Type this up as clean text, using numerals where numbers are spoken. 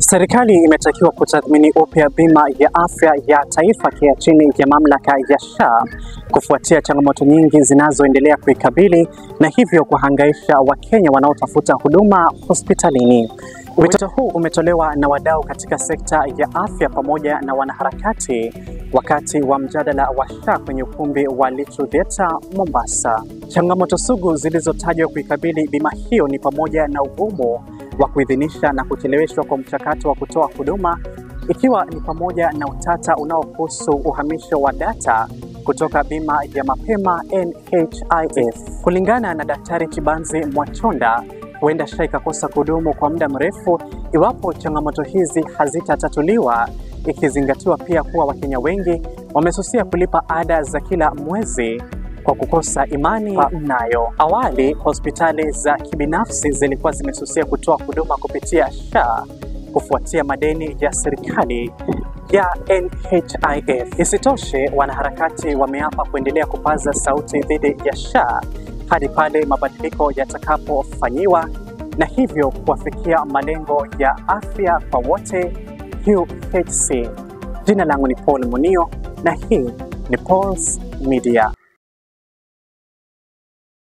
Serikali imetakiwa kutathmini upya bima ya afya ya taifa chini ya mamlaka ya SHA kufuatia changamoto nyingi zinazoendelea kuikabili na hivyo kuhangaisha Wakenya wanaotafuta huduma hospitalini. Wito huu umetolewa na wadau katika sekta ya afya pamoja na wanaharakati wakati wa mjadala wa SHA kwenye ukumbi wa Little Theatre, Mombasa. Changamoto sugu zilizotajwa kuikabili bima hiyo ni pamoja na ugumu wa kuidhinisha na kucheleweshwa kwa mchakato wa kutoa huduma, ikiwa ni pamoja na utata unaohusu uhamisho wa data kutoka bima ya mapema NHIF. Kulingana na Daktari Chibanzi Mwachonda, huenda SHA ikakosa kudumu kwa muda mrefu iwapo changamoto hizi hazitatatuliwa, ikizingatiwa pia kuwa Wakenya wengi wamesusia kulipa ada za kila mwezi kwa kukosa imani nayo. Awali, hospitali za kibinafsi zilikuwa zimesusia kutoa huduma kupitia SHA kufuatia madeni ya serikali ya NHIF. Isitoshe, wanaharakati wameapa kuendelea kupaza sauti dhidi ya SHA hadi pale mabadiliko yatakapofanyiwa na hivyo kuwafikia malengo ya afya kwa wote UHC. Jina langu ni Paul Munio na hii ni Pulse Media.